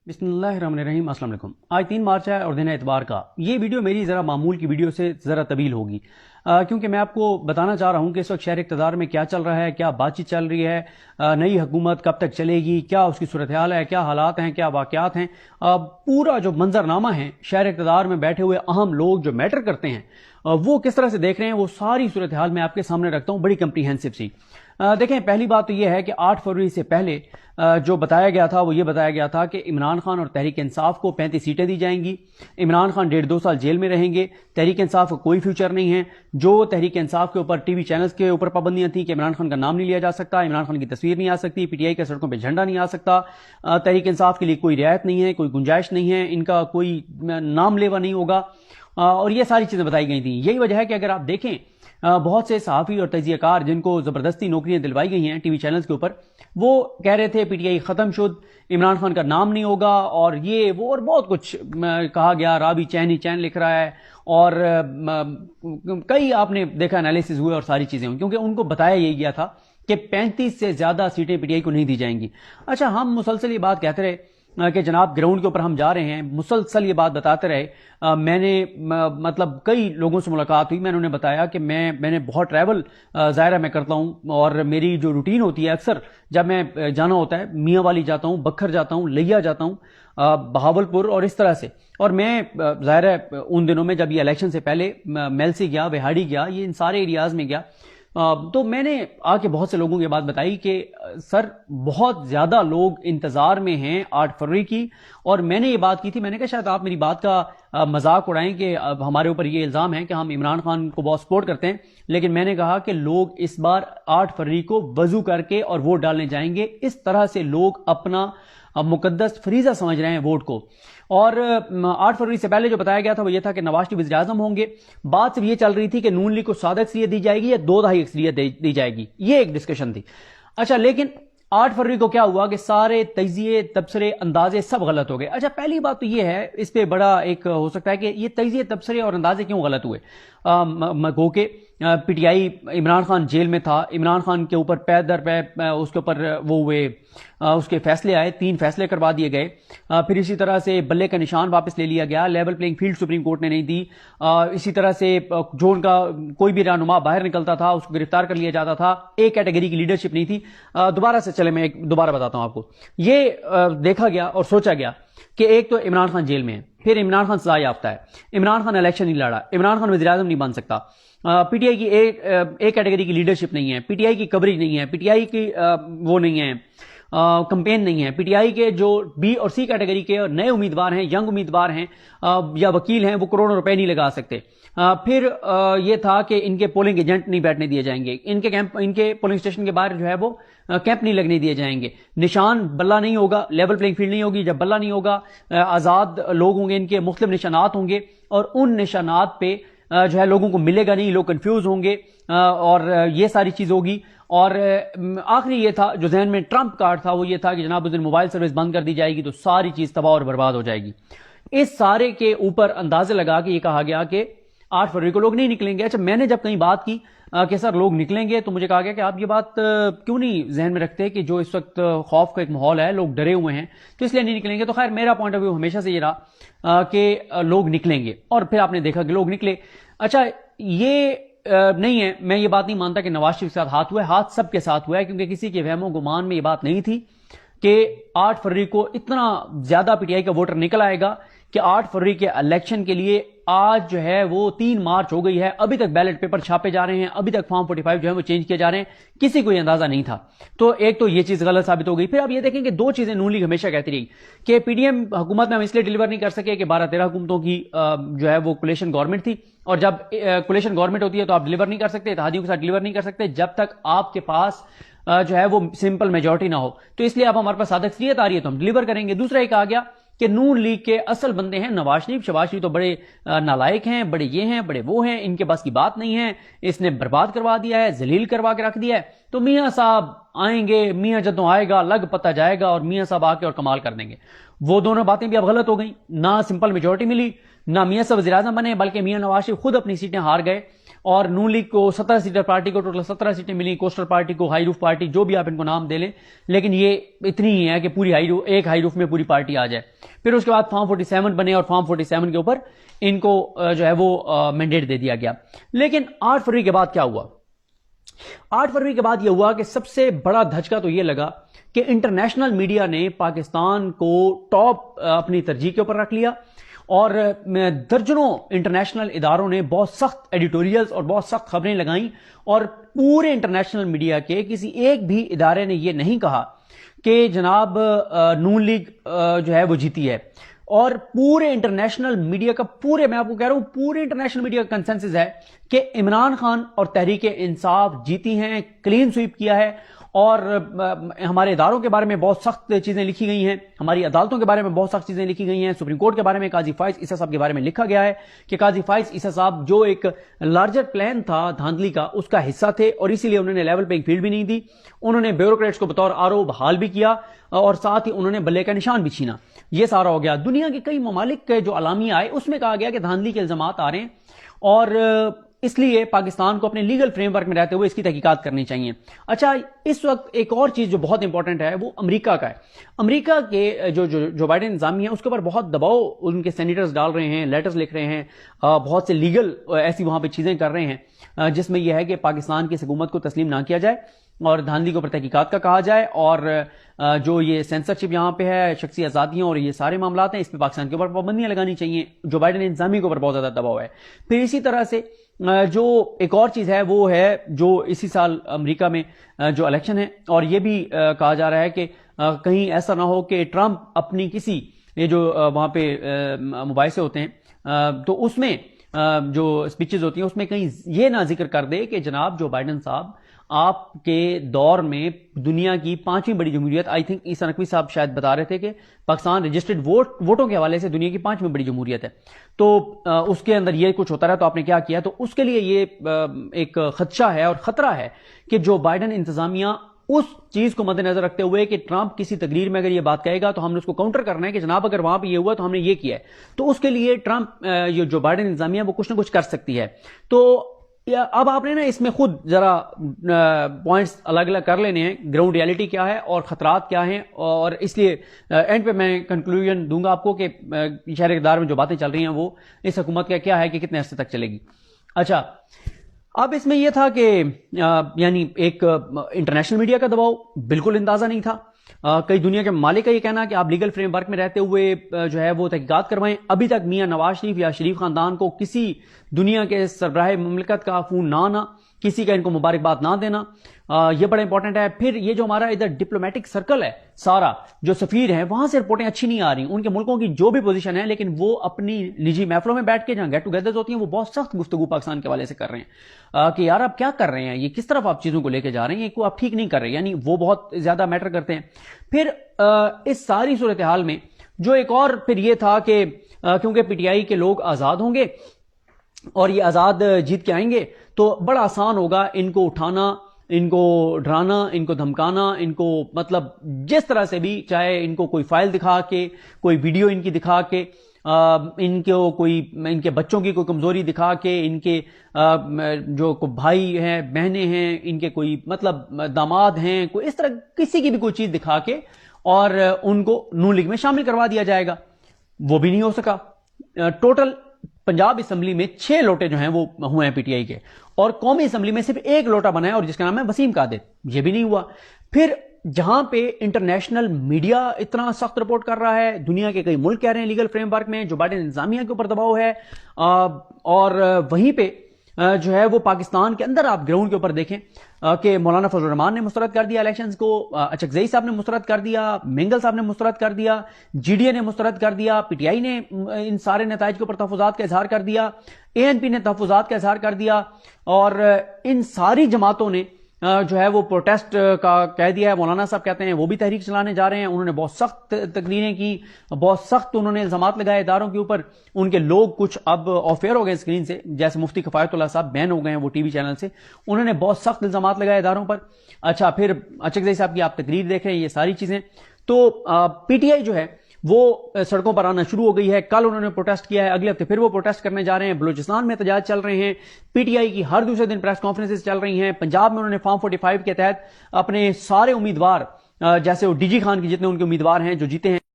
बिस्मिल्लाहिर्रहमानिर्रहीम। अस्सलाम वालेकुम। आज 3 मार्च है और दिन है इतवार का। ये वीडियो मेरी ज़रा मामूल की वीडियो से ज़रा तवील होगी क्योंकि मैं आपको बताना चाह रहा हूँ कि इस वक्त शहर इक़्तिदार में क्या चल रहा है, क्या बातचीत चल रही है, नई हुकूमत कब तक चलेगी, क्या उसकी सूरत हाल है, क्या हालात हैं, क्या वाक़यात हैं। पूरा जो मंजरनामा है शहर इक़्तिदार में बैठे हुए अहम लोग जो मैटर करते हैं वो किस तरह से देख रहे हैं, वो सारी सूरत हाल मैं आपके सामने रखता हूँ, बड़ी कंप्रीहेंसिव सी। देखें, पहली बात तो ये है कि 8 फरवरी से पहले जो बताया गया था वो ये बताया गया था कि इमरान खान और तहरीक इंसाफ को 35 सीटें दी जाएंगी। इमरान खान 1.5-2 साल जेल में रहेंगे। तहरीक इंसाफ का कोई फ्यूचर नहीं है। जो तहरीक इंसाफ के ऊपर टीवी चैनल्स के ऊपर पाबंदियां थी कि इमरान खान का नाम नहीं लिया जा सकता, इमरान खान की तस्वीर नहीं आ सकती, पीटीआई के सड़कों पर झंडा नहीं आ सकता, तहरीक इंसाफ के लिए कोई रियायत नहीं है, कोई गुंजाइश नहीं है, इनका कोई नाम लेवा नहीं होगा, और ये सारी चीजें बताई गई थी। यही वजह है कि अगर आप देखें बहुत से सहाफ़ी और तजियाकार जिनको ज़बरदस्ती नौकरियां दिलवाई गई हैं टीवी चैनल्स के ऊपर, वो कह रहे थे पीटीआई ख़त्म शुद, इमरान खान का नाम नहीं होगा और ये वो और बहुत कुछ कहा गया। रावी चैन लिख रहा है और कई आपने देखा एनालिसिस हुए और सारी चीज़ें हुई, क्योंकि उनको बताया यही गया था कि 35 से ज़्यादा सीटें पीटीआई को नहीं दी जाएंगी। अच्छा, हम मुसलसल ये बात कहते रहे कि जनाब ग्राउंड के ऊपर हम जा रहे हैं, मुसलसल ये बात बताते रहे। मैंने मतलब कई लोगों से मुलाकात हुई, मैंने उन्हें बताया कि मैंने बहुत ट्रैवल ज़ाहिर मैं करता हूँ और मेरी जो रूटीन होती है, अक्सर जब मैं जाना होता है मियाँ वाली जाता हूँ, बखर जाता हूँ, लिया जाता हूँ, बहावलपुर और इस तरह से। और मैं ज़ाहिर उन दिनों में जब ये इलेक्शन से पहले मेलसी गया, विहाड़ी गया, ये इन सारे एरियाज़ में गया, तो मैंने आके बहुत से लोगों की बात बताई कि सर बहुत ज्यादा लोग इंतजार में हैं 8 फरवरी की। और मैंने ये बात की थी, मैंने कहा शायद आप मेरी बात का मजाक उड़ाएं कि हमारे ऊपर ये इल्जाम है कि हम इमरान खान को बहुत सपोर्ट करते हैं, लेकिन मैंने कहा कि लोग इस बार 8 फरवरी को वजू करके और वोट डालने जाएंगे। इस तरह से लोग अपना मुकद्दस फरीजा समझ रहे हैं वोट को। और 8 फरवरी से पहले जो बताया गया था वो ये था कि नवाज शरीफ वज़ीर आज़म होंगे। बात सिर्फ ये चल रही थी कि नून लीग को सादा अक्सरियत दी जाएगी या 2.5 अक्सरियत दी जाएगी, ये एक डिस्कशन थी। अच्छा, लेकिन 8 फरवरी को क्या हुआ कि सारे तजिए, तबसरे, अंदाजे सब गलत हो गए। अच्छा, पहली बात तो ये है, इस पे बड़ा एक हो सकता है कि ये तजिए, तबसरे और अंदाजे क्यों गलत हुए। गो के पीटीआई, इमरान खान जेल में था, इमरान खान के ऊपर पै दर पै उसके ऊपर वो हुए, उसके फैसले आए, 3 फैसले करवा दिए गए। फिर इसी तरह से बल्ले का निशान वापस ले लिया गया, level playing field supreme court ने नहीं दी। इसी तरह से जो उनका कोई भी रहनुमा बाहर निकलता था उसको गिरफ्तार कर लिया जाता था, एक कैटेगरी की लीडरशिप नहीं थी। दोबारा से चले, मैं दोबारा बताता हूं आपको। ये देखा गया और सोचा गया कि एक तो इमरान खान जेल में है, फिर इमरान खान सजा याफ्ता है, इमरान खान इलेक्शन नहीं लड़ा, इमरान खान वज़ीर आज़म नहीं बन सकता, पीटीआई की एक कैटेगरी की लीडरशिप नहीं है, पीटीआई की कवरेज नहीं है, पीटीआई की वो नहीं है, कंपेन नहीं है, पीटीआई के जो बी और सी कैटेगरी के नए उम्मीदवार हैं, यंग उम्मीदवार हैं या वकील हैं, वो करोड़ों रुपए नहीं लगा सकते। फिर ये था कि इनके पोलिंग एजेंट नहीं बैठने दिए जाएंगे, इनके पोलिंग स्टेशन के बाहर जो है वो कैंप नहीं लगने दिए जाएंगे, निशान बल्ला नहीं होगा, लेवल प्लेइंग फील्ड नहीं होगी। जब बल्ला नहीं होगा, आजाद लोग होंगे, इनके मुख्तलिफ निशानात होंगे और उन निशानात पे जो है लोगों को मिलेगा नहीं, लोग कंफ्यूज होंगे और ये सारी चीज होगी। और आखिरी ये था जो जहन में ट्रंप कार्ड था, वो ये था कि जनाब उस दिन मोबाइल सर्विस बंद कर दी जाएगी तो सारी चीज तबाह और बर्बाद हो जाएगी। इस सारे के ऊपर अंदाजे लगा के ये कहा गया कि 8 फरवरी को लोग नहीं निकलेंगे। अच्छा, मैंने जब कहीं बात की कि सर लोग निकलेंगे, तो मुझे कहा गया कि आप ये बात क्यों नहीं जहन में रखते कि जो इस वक्त खौफ का एक माहौल है, लोग डरे हुए हैं, तो इसलिए नहीं निकलेंगे। तो खैर मेरा पॉइंट ऑफ व्यू हमेशा से ये रहा कि लोग निकलेंगे और फिर आपने देखा कि लोग निकले। अच्छा, ये नहीं है, मैं ये बात नहीं मानता कि नवाज शरीफ के साथ हाथ हुआ है, हाथ सबके साथ हुआ है, क्योंकि किसी के वहमो गुमान में ये बात नहीं थी कि 8 फरवरी को इतना ज्यादा पीटीआई का वोटर निकल आएगा कि 8 फरवरी के इलेक्शन के लिए आज जो है वो 3 मार्च हो गई है, अभी तक बैलेट पेपर छापे जा रहे हैं, अभी तक फॉर्म 45 जो है वो चेंज किए जा रहे हैं, किसी को अंदाजा नहीं था। तो एक तो ये चीज गलत साबित हो गई। फिर आप ये देखें कि 2 चीजें नून लीग हमेशा कहती रही कि पीडीएम हुकूमत में हम इसलिए डिलीवर नहीं कर सके कि 12-13 हुकूमतों की जो है वो कोलिशन गवर्नमेंट थी, और जब कोलिशन गवर्नमेंट होती है तो आप डिलीवर नहीं कर सकते, इत्तेहादियों के साथ डिलीवर नहीं कर सकते जब तक आपके पास जो है वो सिंपल मेजोरिटी ना हो। तो इसलिए अब हमारे पास सादा अक्सरियत आ रही है तो हम डिलीवर करेंगे। दूसरा एक आ गया कि नून लीग के असल बंदे हैं नवाज शरीफ। शहबाज शरीफ तो बड़े नालायक हैं, बड़े ये हैं, बड़े वो हैं, इनके पास की बात नहीं है, इसने बर्बाद करवा दिया है, जलील करवा के रख दिया है। तो मियाँ साहब आएंगे, मियाँ जदों आएगा लग पता जाएगा और मियाँ साहब आके और कमाल कर देंगे। वो दोनों बातें भी अब गलत हो गई, ना सिंपल मेजोरिटी मिली, ना मियाँ साहब वज़ीर आज़म बने, बल्कि मियाँ नवाज शरीफ खुद अपनी सीटें हार गए اور نون لیگ کو 17 سیٹر پارٹی کو ٹوٹل 17 سیٹیں ملی، کوسٹل پارٹی کو، ہائی روف پارٹی، جو بھی آپ ان کو نام دے لیں، لیکن یہ اتنی ہی ہے کہ پوری ایک ہائی روف میں پوری پارٹی آ جائے۔ پھر اس کے بعد فارم 47 بنے اور فارم 47 کے اوپر ان کو جو ہے وہ مینڈیٹ دے دیا گیا۔ لیکن 8 فروری کے بعد کیا ہوا؟ 8 فروری کے بعد یہ ہوا کہ سب سے بڑا دھچکا تو یہ لگا کہ انٹرنیشنل میڈیا نے پاکستان کو ٹاپ اپنی ترجیح کے اوپر رکھ لیا، اور درجنوں انٹرنیشنل اداروں نے بہت سخت ایڈیٹوریلز اور بہت سخت خبریں لگائیں، اور پورے انٹرنیشنل میڈیا کے کسی ایک بھی ادارے نے یہ نہیں کہا کہ جناب نون لیگ جو ہے وہ جیتی ہے۔ اور پورے انٹرنیشنل میڈیا کا میں آپ کو کہہ رہا ہوں پورے انٹرنیشنل میڈیا کا کنسنسس ہے کہ عمران خان اور تحریک انصاف جیتی ہیں، کلین سویپ کیا ہے، اور ہمارے اداروں کے بارے میں بہت سخت چیزیں لکھی گئی ہیں، ہماری عدالتوں کے بارے میں بہت سخت چیزیں لکھی گئی ہیں، سپریم کورٹ کے بارے میں قاضی فائز عیسیٰ صاحب کے بارے میں لکھا گیا ہے کہ قاضی فائز عیسیٰ صاحب جو ایک لارجر پلان تھا دھاندلی کا، اس کا حصہ تھے، اور اسی لیے انہوں نے لیول پلینگ فیلڈ بھی نہیں دی، انہوں نے بیوروکریٹس کو بطور آرو بحال بھی کیا، اور ساتھ ہی انہوں نے بلے کا نشان بھی چھینا۔ یہ سارا ہو گیا۔ دنیا کے کئی ممالک کے جو اعلامیہ آئے اس میں کہا گیا کہ دھاندلی کے الزامات آ رہے ہیں، اور اس لیے پاکستان کو اپنے لیگل فریم ورک میں رہتے ہوئے اس کی تحقیقات کرنی چاہیے۔ اچھا، اس وقت ایک اور چیز جو بہت امپورٹنٹ ہے وہ امریکہ کا ہے۔ امریکہ کے جو بائیڈن انتظامیہ ہے اس کے اوپر بہت دباؤ ان کے سینیٹرز ڈال رہے ہیں، لیٹرز لکھ رہے ہیں، بہت سے لیگل ایسی وہاں پہ چیزیں کر رہے ہیں جس میں یہ ہے کہ پاکستان کی حکومت کو تسلیم نہ کیا جائے اور دھاندلی کے اوپر تحقیقات کا کہا جائے، اور جو یہ سینسرشپ یہاں پہ ہے، شخصی آزادیاں اور یہ سارے معاملات ہیں، اس پہ پاکستان کے اوپر پابندیاں لگانی چاہیے۔ جو بائیڈن انتظامیہ کے اوپر بہت زیادہ دباؤ ہے۔ پھر اسی طرح سے جو ایک اور چیز ہے وہ ہے جو اسی سال امریکہ میں جو الیکشن ہے، اور یہ بھی کہا جا رہا ہے کہ کہیں ایسا نہ ہو کہ ٹرمپ اپنی کسی یہ جو وہاں پہ مباحثے ہوتے ہیں تو اس میں جو اسپیچز ہوتی ہیں اس میں کہیں یہ نہ ذکر کر دے کہ جناب جو بائیڈن صاحب آپ کے دور میں دنیا کی 5ویں بڑی جمہوریت، آئی تھنک عیسیٰ نقوی صاحب شاید بتا رہے تھے کہ پاکستان رجسٹرڈ ووٹوں کے حوالے سے دنیا کی 5ویں بڑی جمہوریت ہے، تو اس کے اندر یہ کچھ ہوتا رہا تو آپ نے کیا کیا؟ تو اس کے لیے یہ ایک خدشہ ہے اور خطرہ ہے کہ جو بائیڈن انتظامیہ اس چیز کو مد نظر رکھتے ہوئے کہ ٹرمپ کسی تقریر میں اگر یہ بات کہے گا تو ہم نے اس کو کاؤنٹر کرنا ہے کہ جناب اگر وہاں پہ یہ ہوا تو ہم نے یہ کیا ہے، تو اس کے لیے ٹرمپ جو بائیڈن انتظامیہ وہ کچھ نہ کچھ کر سکتی ہے۔ تو اب آپ نے نا اس میں خود ذرا پوائنٹس الگ الگ کر لینے ہیں، گراؤنڈ ریالٹی کیا ہے اور خطرات کیا ہیں، اور اس لیے اینڈ پہ میں کنکلوژن دوں گا آپ کو کہ شہر اقتدار میں جو باتیں چل رہی ہیں وہ اس حکومت کا کیا ہے کہ کتنے عرصے تک چلے گی۔ اچھا، اب اس میں یہ تھا کہ یعنی ایک انٹرنیشنل میڈیا کا دباؤ بالکل اندازہ نہیں تھا، کئی دنیا کے ممالک کا یہ کہنا کہ آپ لیگل فریم ورک میں رہتے ہوئے جو ہے وہ تحقیقات کروائیں۔ ابھی تک میاں نواز شریف یا شریف خاندان کو کسی دنیا کے سربراہ مملکت کا فون نہ آنا، کسی کا ان کو مبارکباد نہ دینا، یہ بڑا امپورٹنٹ ہے۔ پھر یہ جو ہمارا ادھر ڈپلومیٹک سرکل ہے سارا، جو سفیر ہیں وہاں سے رپورٹیں اچھی نہیں آ رہی، ان کے ملکوں کی جو بھی پوزیشن ہے، لیکن وہ اپنی نجی محفلوں میں بیٹھ کے جہاں گیٹ ٹوگیدرز ہوتی ہیں وہ بہت سخت گفتگو پاکستان کے حوالے سے کر رہے ہیں کہ یار آپ کیا کر رہے ہیں، یہ کس طرف آپ چیزوں کو لے کے جا رہے ہیں، یہ کو آپ ٹھیک نہیں کر رہے، یعنی وہ بہت زیادہ میٹر کرتے ہیں۔ پھر اس ساری صورتحال میں جو ایک اور پھر یہ تھا کہ کیونکہ پی ٹی آئی کے لوگ آزاد ہوں گے اور یہ آزاد جیت کے آئیں گے تو بڑا آسان ہوگا ان کو اٹھانا، ان کو ڈرانا، ان کو دھمکانا، ان کو مطلب جس طرح سے بھی، چاہے ان کو کوئی فائل دکھا کے، کوئی ویڈیو ان کی دکھا کے، ان کو کوئی ان کے بچوں کی کوئی کمزوری دکھا کے، ان کے جو بھائی ہیں بہنیں ہیں، ان کے کوئی مطلب داماد ہیں، کوئی اس طرح کسی کی بھی کوئی چیز دکھا کے اور ان کو نون لیگ میں شامل کروا دیا جائے گا۔ وہ بھی نہیں ہو سکا۔ ٹوٹل پنجاب اسمبلی میں 6 لوٹے جو ہیں وہ ہوئے ہیں پی ٹی آئی کے، اور قومی اسمبلی میں صرف 1 لوٹا بنا ہے اور جس کا نام ہے وسیم قادر، یہ بھی نہیں ہوا۔ پھر جہاں پہ انٹرنیشنل میڈیا اتنا سخت رپورٹ کر رہا ہے، دنیا کے کئی ملک کہہ رہے ہیں لیگل فریم ورک میں جو بائیڈن انتظامیہ کے اوپر دباؤ ہے، اور وہیں پہ جو ہے وہ پاکستان کے اندر آپ گراؤنڈ کے اوپر دیکھیں کہ مولانا فضل الرحمان نے مسترد کر دیا الیکشنز کو، اچکزئی صاحب نے مسترد کر دیا، مینگل صاحب نے مسترد کر دیا، جی ڈی اے نے مسترد کر دیا، پی ٹی آئی نے ان سارے نتائج کے اوپر تحفظات کا اظہار کر دیا، اے این پی نے تحفظات کا اظہار کر دیا، اور ان ساری جماعتوں نے جو ہے وہ پروٹیسٹ کا کہہ دیا ہے۔ مولانا صاحب کہتے ہیں وہ بھی تحریک چلانے جا رہے ہیں، انہوں نے بہت سخت تقریریں کی، بہت سخت انہوں نے الزامات لگائے اداروں کے اوپر، ان کے لوگ کچھ اب آفیئر ہو گئے اسکرین سے، جیسے مفتی کفایت اللہ صاحب بین ہو گئے ہیں وہ ٹی وی چینل سے، انہوں نے بہت سخت الزامات لگائے اداروں پر۔ اچھا، پھر اچکزئی صاحب کی آپ تقریر دیکھ رہے ہیں، یہ ساری چیزیں۔ تو پی ٹی آئی جو ہے وہ سڑکوں پر آنا شروع ہو گئی ہے. کل انہوں نے پروٹیسٹ کیا ہے, اگلے ہفتے پھر وہ پروٹیسٹ کرنے جا رہے ہیں. بلوچستان میں احتجاج چل رہے ہیں, پی ٹی آئی کی ہر دوسرے دن پریس کانفرنسز چل رہی ہیں. پنجاب میں انہوں نے فارم 45 کے تحت اپنے سارے امیدوار, جیسے وہ ڈی جی خان کے جتنے ان کے امیدوار ہیں جو جیتے ہیں,